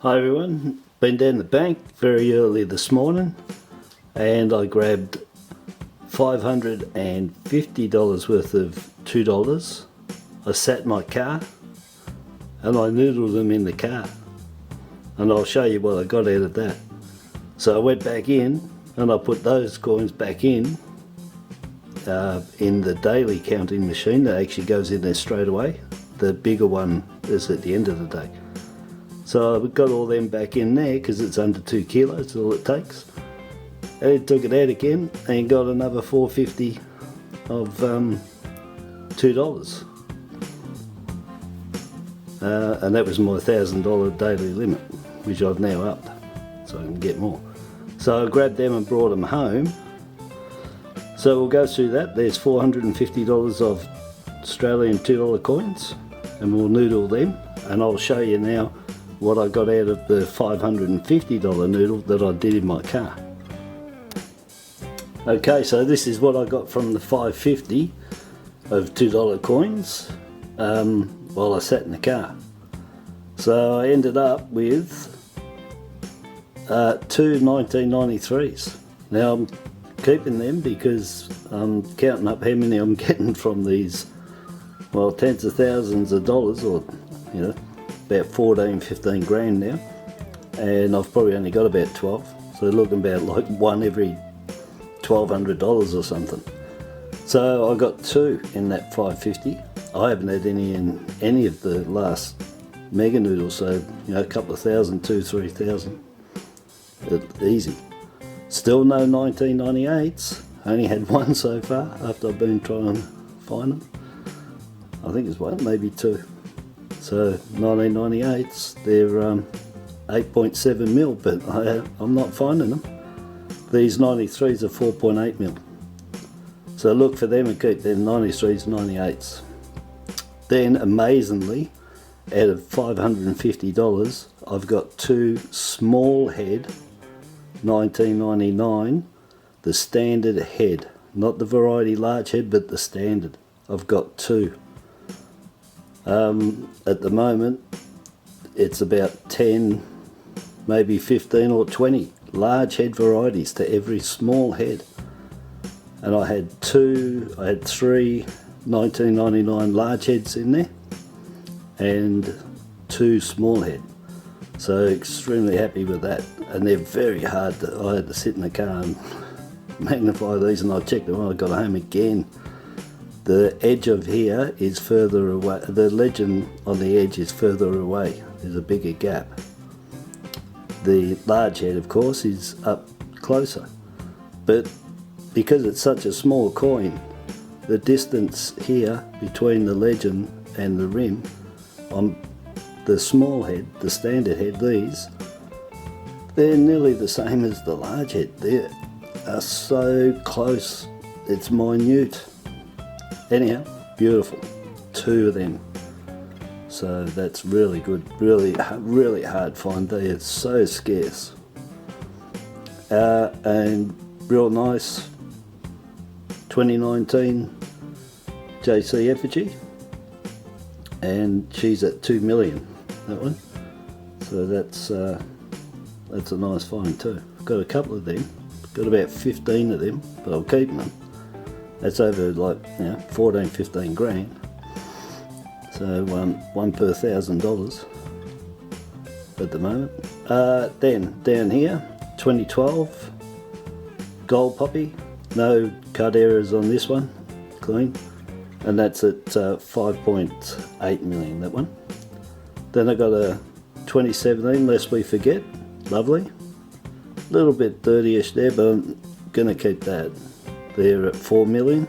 Hi everyone, been down the bank very early this morning and I grabbed $550 worth of $2. I sat in my car and I noodled them in the car, and I'll show you what I got out of that. So I went back in and I put those coins back in the daily counting machine that actually goes in there straight away. The bigger one is at the end of the day. So I've got all them back in there because it's under 2 kilos, all it takes. And took it out again and got another $450 of $2. And that was my $1,000 daily limit, which I've now upped so I can get more. So I grabbed them and brought them home. So we'll go through that. There's $450 of Australian $2 coins and we'll noodle them, and I'll show you now what I got out of the $550 noodle that I did in my car. Okay, so this is what I got from the $550 of $2 coins while I sat in the car. So I ended up with two 1993s. Now I'm keeping them because I'm counting up how many I'm getting from these, well, tens of thousands of dollars, or you know, about 14-15 grand now, and I've probably only got about 12, so they're looking about like one every $1,200 or something. So I got two in that 550. I haven't had any in any of the last mega noodles, so you know, a couple of thousand, 2,000-3,000 easy. Still no 1998s. I only had one so far after I've been trying to find them. I think it's one, maybe two. So 1998s, they're 8.7 mil, but I'm not finding them. These 93s are 4.8 mil. So look for them and keep them 93s, 98s. Then amazingly, out of $550, I've got two small head 1999, the standard head, not the variety large head, but the standard. I've got two. At the moment it's about 10, maybe 15 or 20 large head varieties to every small head, and I had three 1999 large heads in there and two small head, so extremely happy with that. And they're very hard to, I had to sit in the car and magnify these, and I checked them when I got home again. The edge of here is further away, the legend on the edge is further away, there's a bigger gap. The large head of course is up closer, but because it's such a small coin, the distance here between the legend and the rim on the small head, the standard head, they're nearly the same as the large head. They are so close, it's minute. Anyhow, beautiful, two of them. So that's really good, really hard find. They are so scarce. And real nice 2019 JC effigy, and she's at 2 million, that one. So that's a nice find too. I've got a couple of them, got about 15 of them, but I'll keep them. That's over like, you know, 14-15 grand. So one per $1,000 at the moment. Then down here, 2012 gold poppy, no cut errors on this one, clean, and that's at 5.8 million, that one. Then I got a 2017, lest we forget, lovely, little bit dirty-ish there, but I'm gonna keep that. They're at 4 million.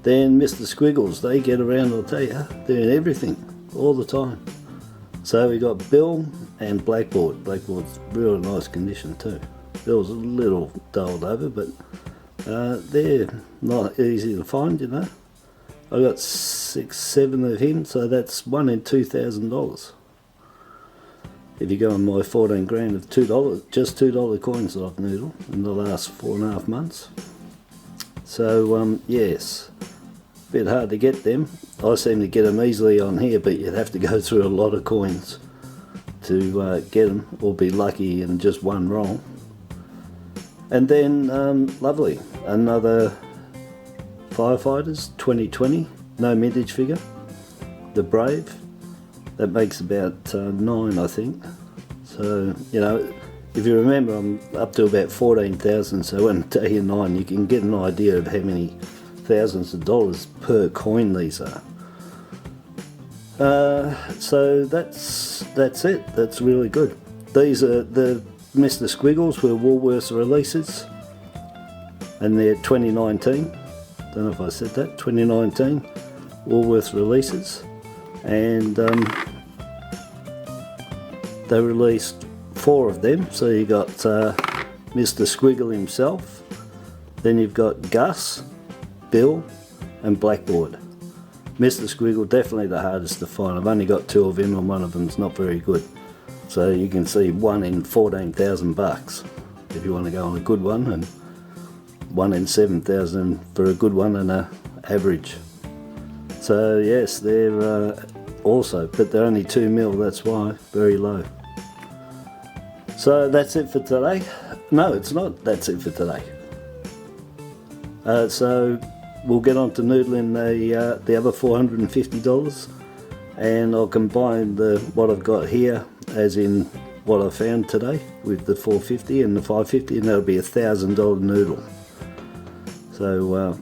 Then Mr. Squiggles, they get around, I'll tell you, they're in everything all the time. So we got Bill and Blackboard. Blackboard's real nice condition too. Bill's a little dulled over, but they're not easy to find, you know. I got 6-7 of him, so that's one in $2,000. If you go on my 14 grand of $2, just $2 coins that I've noodled in the last 4.5 months. So yes, a bit hard to get them. I seem to get them easily on here, but you'd have to go through a lot of coins to get them, or be lucky in just one roll. And then lovely, another Firefighters 2020, no mintage figure, the Brave, that makes about 9 I think. So you know, if you remember, I'm up to about 14,000, so when I tell you 9, you can get an idea of how many thousands of dollars per coin these are. So that's it. That's really good. These are the Mr. Squiggles were Woolworths releases, and they're 2019. Don't know if I said that. 2019 Woolworths releases, and they released 4 of them. So you got Mr. Squiggle himself, then you've got Gus, Bill, and Blackboard. Mr. Squiggle, definitely the hardest to find. I've only got 2 of him, and one of them's not very good. So you can see 1 in 14,000 bucks if you want to go on a good one, and 1 in 7,000 for a good one and a average. So yes, they're also, but they're only 2 mil, that's why, very low. So that's it for today. No, it's not. That's it for today. So we'll get on to noodling the other $450, and I'll combine what I've got here, as in what I found today, with the $450 and the $550, and that'll be $1,000 noodle. So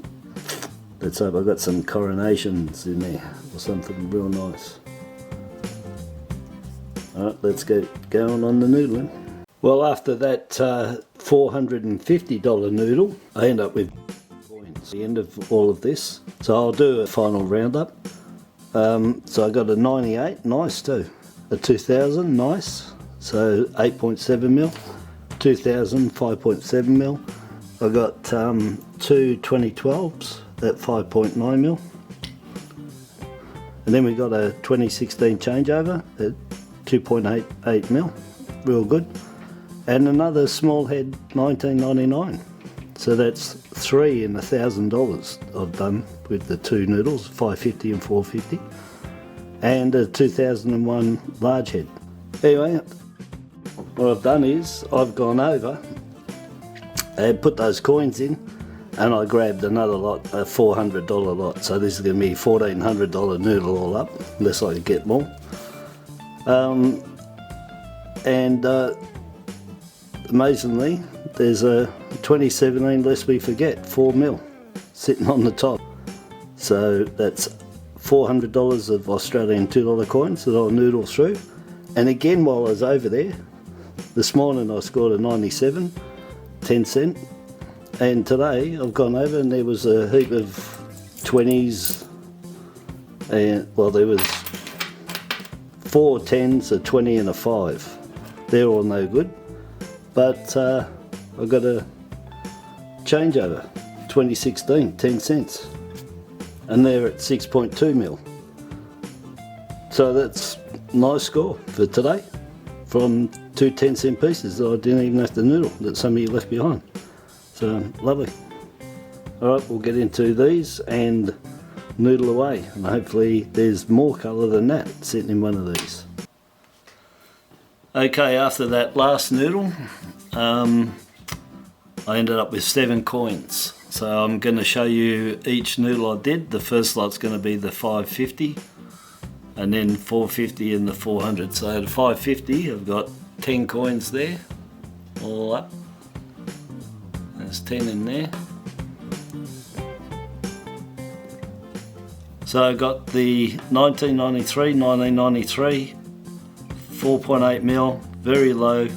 let's hope I've got some coronations in there or something real nice. Alright, let's get going on the noodling. Well, after that $450 noodle, I end up with coins. The end of all of this. So I'll do a final roundup. So I got a 98, nice too. A 2000, nice. So 8.7 mil. 2000, 5.7 mil. I got 2 2012s at 5.9 mil. And then we got a 2016 changeover at 2.88 mil. Real good. And another small head 1999. So that's 3 in $1,000 I've done with the 2 noodles, 550 and 450, and a 2001 large head. Anyway, what I've done is I've gone over and put those coins in, and I grabbed another lot, a $400 lot. So this is going to be $1,400 noodle all up, unless I could get more. Amazingly, there's a 2017 lest we forget 4 mil sitting on the top. So that's $400 of Australian $2 coins that I'll noodle through. And again, while I was over there, this morning I scored a 97, 10 cent. And today I've gone over and there was a heap of 20s, and well, there was 4 10s, a 20 and a 5. They're all no good. But I've got a changeover, 2016, 10 cents. And they're at 6.2 mil. So that's a nice score for today from 2 10-cent pieces that I didn't even have to noodle, that somebody left behind. So lovely. Alright, we'll get into these and noodle away, and hopefully there's more colour than that sitting in one of these. Okay, after that last noodle, I ended up with 7 coins. So I'm going to show you each noodle I did. The first lot's going to be the 550, and then 450 and the 400. So the 550, I've got 10 coins there, all up. There's 10 in there. So I got the 1993, 4.8 mil, very low.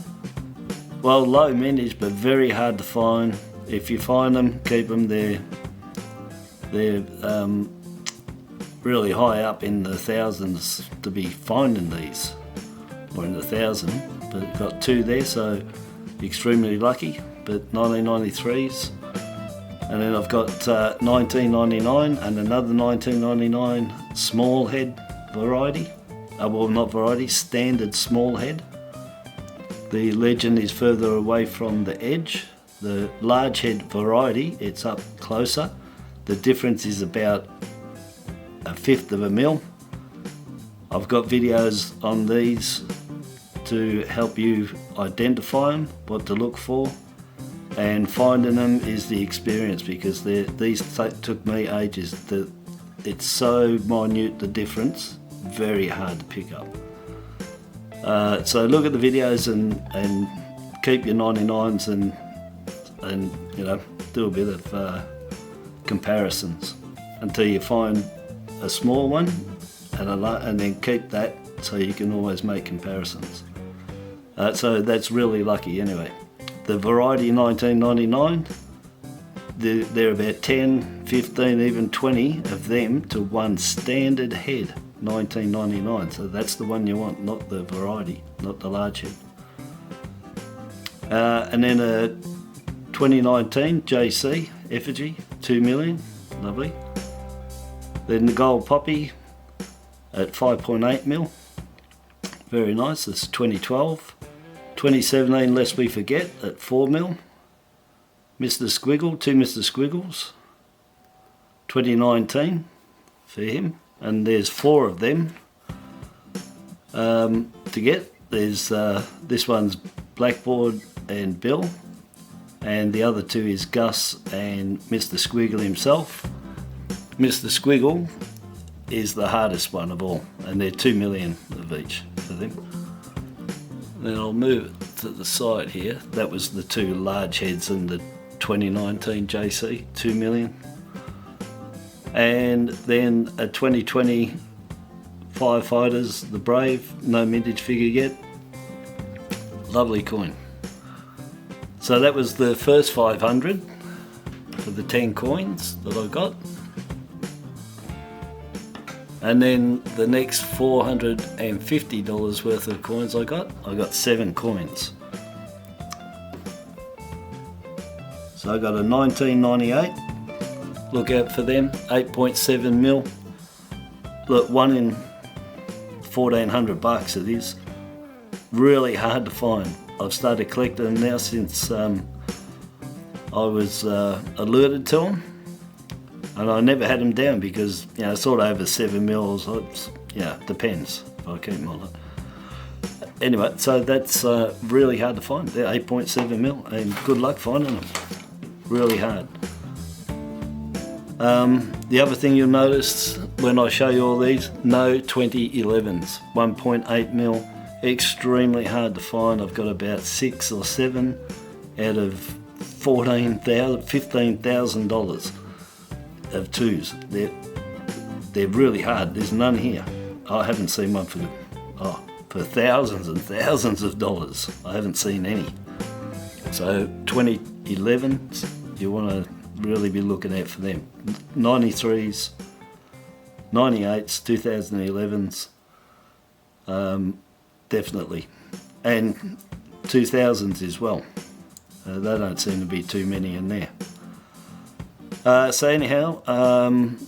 Well, low mintage, but very hard to find. If you find them, keep them. They're really high up in the thousands to be finding these, or in the 1,000. But I've got 2 there, so extremely lucky. But 1993s, and then I've got 1999 and another 1999 small head variety. Well, not variety, standard small head. The legend is further away from the edge. The large head variety, it's up closer. The difference is about 1/5 of a mil. I've got videos on these to help you identify them, what to look for, and finding them is the experience, because these took me ages. It's so minute, the difference, very hard to pick up. So look at the videos and keep your 99s and you know, do a bit of comparisons until you find a small one and then keep that so you can always make comparisons. So that's really lucky anyway. The variety 1999, there are about 10, 15, even 20 of them to one standard head, 1999. So that's the one you want, not the variety, not the large head. And then a 2019 JC effigy, 2 million, lovely. Then the gold poppy at 5.8 mil, very nice. That's 2012. 2017, lest we forget, at 4 mil. Mr. Squiggle, 2 Mr. Squiggles. 2019 for him, and there's 4 of them to get. There's this one's Blackboard and Bill, and the other 2 is Gus and Mr. Squiggle himself. Mr. Squiggle is the hardest one of all, and they're 2 million of each for them. Then I'll move it to the side here. That was the 2 large heads in the 2019 JC, 2 million. And then a 2020 Firefighters, the Brave, no mintage figure yet. Lovely coin. So that was the first 500 for the 10 coins that I got. And then the next $450 worth of coins I got 7 coins. So I got a 1998, look out for them, 8.7 mil. Look, 1 in 1,400 bucks it is. Really hard to find. I've started collecting them now since I was alerted to them. And I never had them down because, you know, sort of over 7 mils, yeah, depends if I keep them on it. Anyway, so that's really hard to find. They're 8.7 mil, and good luck finding them. Really hard. The other thing you'll notice when I show you all these, no 2011s, 1.8 mil, extremely hard to find. I've got about 6 or 7 out of $15,000 of 2s. They're really hard. There's none here. I haven't seen one for thousands and thousands of dollars. I haven't seen any. So 2011s, you want to really be looking out for them. 93s, 98s, 2011s, definitely, and 2000s as well. They don't seem to be too many in there. So anyhow,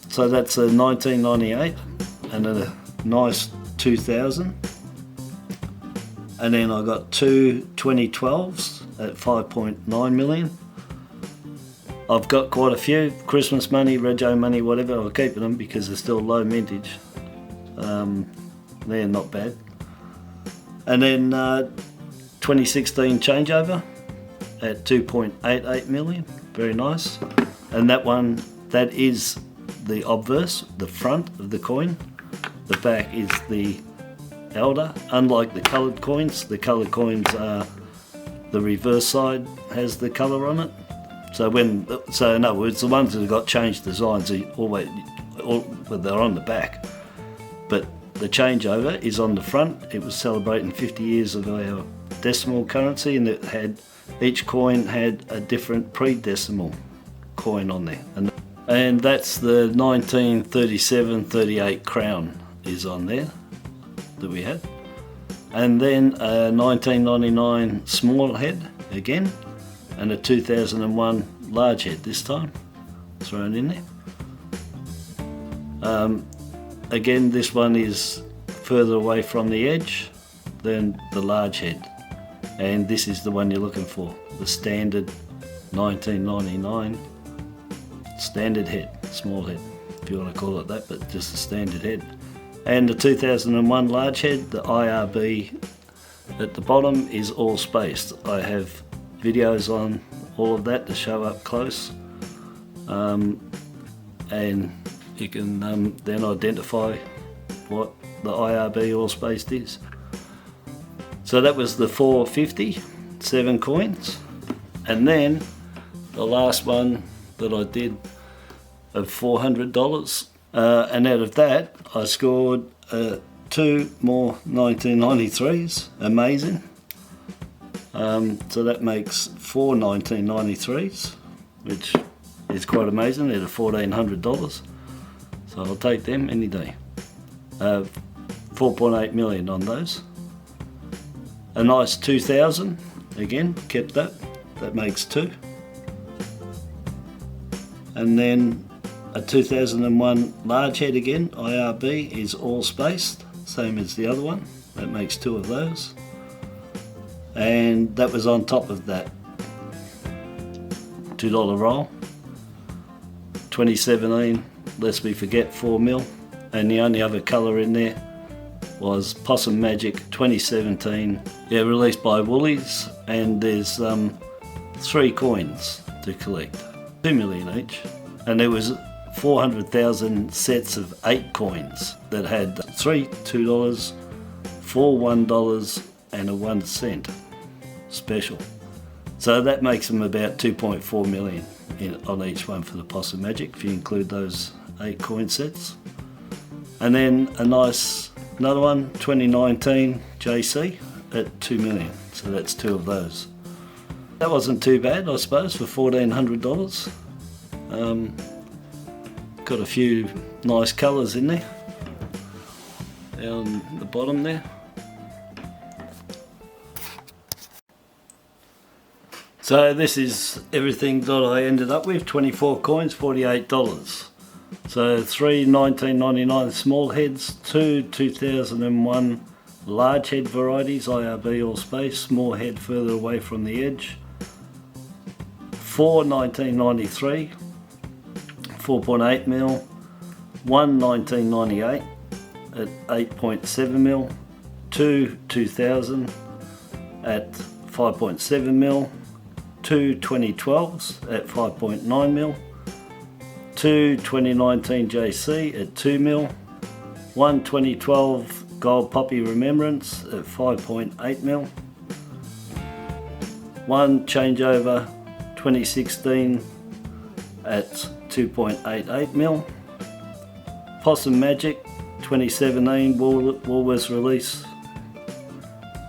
so that's a 1998 and a nice 2000. And then I got 2 2012s at 5.9 million. I've got quite a few, Christmas money, Rego money, whatever. I'm keeping them because they're still low mintage. They're not bad. And then 2016 changeover at 2.88 million, very nice. And that one, that is the obverse, the front of the coin. The back is the elder. Unlike the coloured coins are, the reverse side has the colour on it. So in other words, the ones that have got changed designs are they're on the back. But the changeover is on the front. It was celebrating 50 years of our decimal currency, and each coin had a different pre-decimal coin on there. And that's the 1937-38 crown is on there that we had. And then a 1999 small head again, and a 2001 large head this time, thrown in there. Again, this one is further away from the edge than the large head, and this is the one you're looking for, the standard 1999 standard head, small head, if you want to call it that, but just a standard head. And the 2001 large head, the IRB At the bottom is all spaced. I have videos on all of that to show up close, and you can then identify what the IRB all spaced is. So that was the 450, 7 coins, and then the last one that I did of $400, and out of that I scored 2 more 1993s, amazing. So that makes 4 1993s, which is quite amazing. They're $1,400, so I'll take them any day. 4.8 million on those. A nice 2000, again, kept that. That makes 2. And then a 2001 large head again, IRB, is all spaced, same as the other one. That makes 2 of those. And that was on top of that $2 roll. 2017, lest we forget, 4 mil. And the only other colour in there was Possum Magic 2017, yeah, released by Woolies, and there's 3 coins to collect, 2 million each, and there was 400,000 sets of 8 coins that had 3 $2, 4 $1, and a 1 cent special. So that makes them about 2.4 million on each one for the Possum Magic, if you include those 8 coin sets. And then another one, 2019 JC at 2 million, so that's 2 of those. That wasn't too bad, I suppose, for $1,400. Got a few nice colours in there, down the bottom there. So this is everything that I ended up with, 24 coins, $48. So 3 1999 small heads, 2 2001 large head varieties, IRB all space, small head further away from the edge, 4 1993, 4.8 mil, 1 1998 at 8.7 mil, 2 2000 at 5.7 mil, 2 2012s at 5.9 mil, 2 2019 JC at 2 mil, 1 2012 Gold Poppy Remembrance at 5.8 mil, 1 changeover 2016 at 2.88 mil, Possum Magic 2017 Woolworths release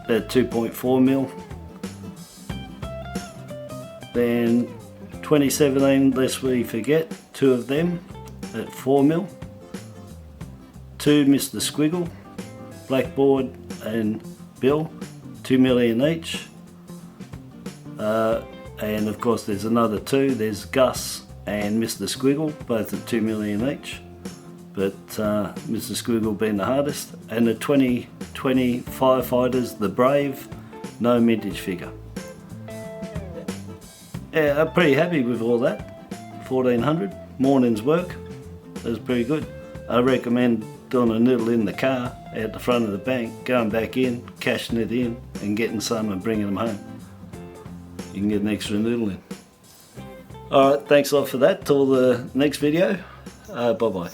at 2.4 mil, then 2017 Lest We Forget, 2 of them at 4 mil, 2 Mr. Squiggle, Blackboard and Bill, 2 million each, and of course there's another 2, there's Gus and Mr. Squiggle, both at 2 million each, but Mr. Squiggle being the hardest, and the 2020 Firefighters, the Brave, no mintage figure. Yeah, I'm pretty happy with all that. 1400, morning's work, that was pretty good. I recommend doing a noodle in the car, out the front of the bank, going back in, cashing it in, and getting some and bringing them home. You can get an extra noodle in. Alright, thanks a lot for that. Till the next video, bye bye.